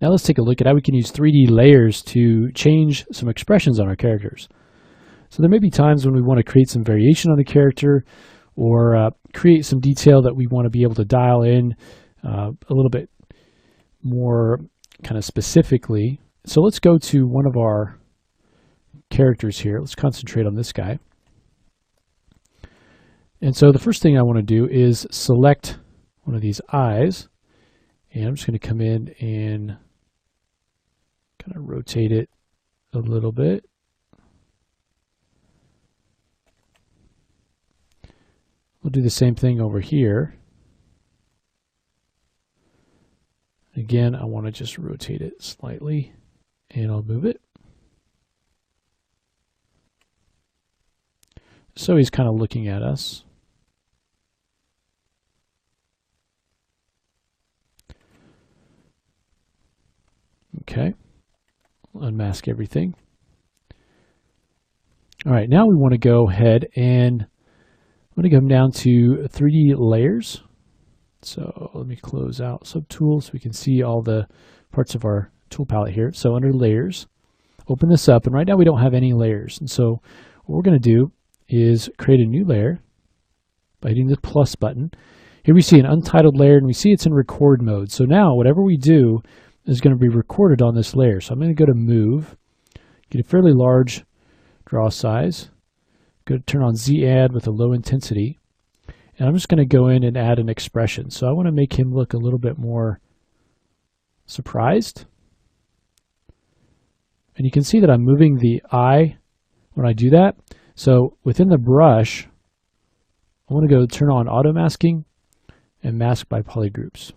Now let's take a look at how we can use 3D layers to change some expressions on our characters. So there may be times when we want to create some variation on the character, or create some detail that we want to be able to dial in a little bit more kind of specifically. So let's go to one of our characters here. Let's concentrate on this guy. And so the first thing I want to do is select one of these eyes, and I'm just going to come in and kind of rotate it a little bit. We'll do the same thing over here. Again, I want to just rotate it slightly, and I'll move it. So he's kind of looking at us. Okay, unmask everything. All right, now we want to go ahead and I'm going to come down to 3D layers. So let me close out Subtools so we can see all the parts of our tool palette here. So under layers, open this up, and right now we don't have any layers. And so what we're going to do is create a new layer by hitting the plus button. Here we see an untitled layer, and we see it's in record mode. So now whatever we do is going to be recorded on this layer. So I'm going to go to Move, get a fairly large draw size, go to turn on Z Add with a low intensity, and I'm just going to go in and add an expression. So I want to make him look a little bit more surprised. And you can see that I'm moving the eye when I do that. So within the brush, I want to go turn on auto masking and mask by polygroups.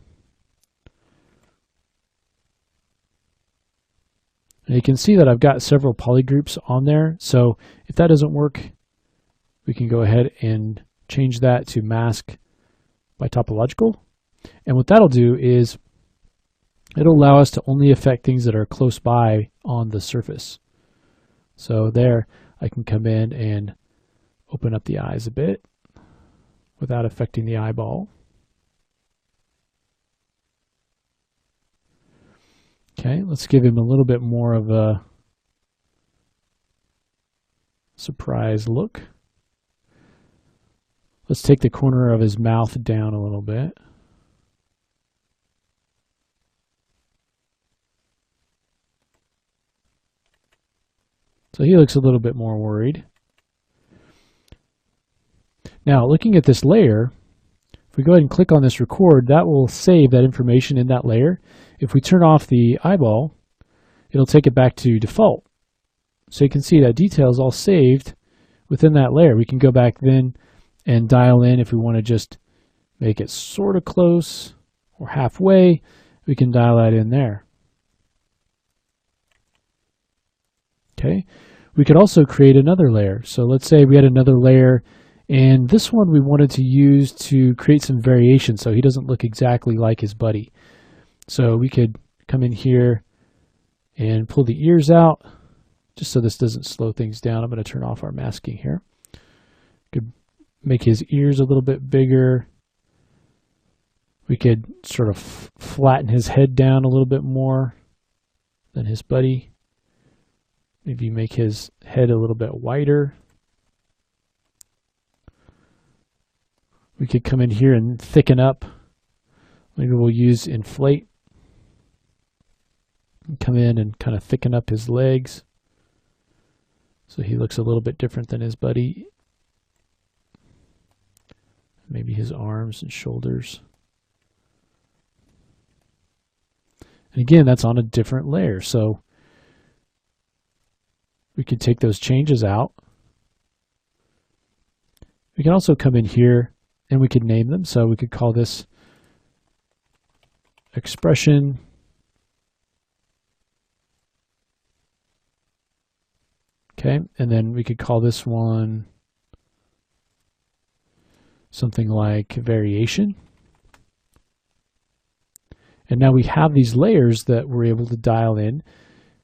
And you can see that I've got several polygroups on there. So if that doesn't work, we can go ahead and change that to mask by topological. And what that'll do is it'll allow us to only affect things that are close by on the surface. So there I can come in and open up the eyes a bit without affecting the eyeball. Okay, let's give him a little bit more of a surprise look. Let's take the corner of his mouth down a little bit. So he looks a little bit more worried. Now, looking at this layer, if we go ahead and click on this record, that will save that information in that layer. If we turn off the eyeball, it'll take it back to default. So you can see that detail is all saved within that layer. We can go back then and dial in if we want to just make it sort of close or halfway. We can dial that in there. Okay, we could also create another layer. So let's say we had another layer, and this one we wanted to use to create some variation so he doesn't look exactly like his buddy. So we could come in here and pull the ears out, just so this doesn't slow things down. I'm going to turn off our masking here. Could make his ears a little bit bigger. We could sort of flatten his head down a little bit more than his buddy. Maybe make his head a little bit wider. We could come in here and thicken up. Maybe we'll use inflate. Come in and kind of thicken up his legs so he looks a little bit different than his buddy. Maybe his arms and shoulders. And again, that's on a different layer. So we could take those changes out. We can also come in here and we could name them. So we could call this expression. Okay, and then we could call this one something like variation. And now we have these layers that we're able to dial in,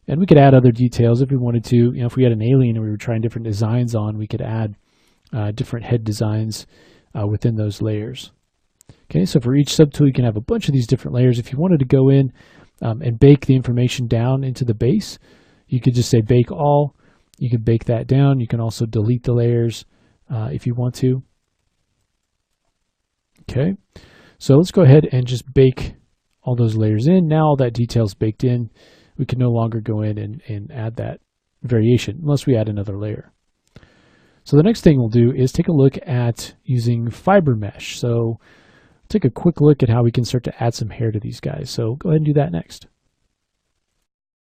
and we could add other details if we wanted to. You know, if we had an alien and we were trying different designs on, we could add different head designs within those layers. Okay, so for each subtool, you can have a bunch of these different layers. If you wanted to go in and bake the information down into the base. You could just say bake all. You could bake that down. You can also delete the layers if you want to. Okay, so let's go ahead and just bake all those layers in. Now all that detail is baked in. We can no longer go in and add that variation unless we add another layer. So the next thing we'll do is take a look at using fiber mesh. So take a quick look at how we can start to add some hair to these guys. So go ahead and do that next.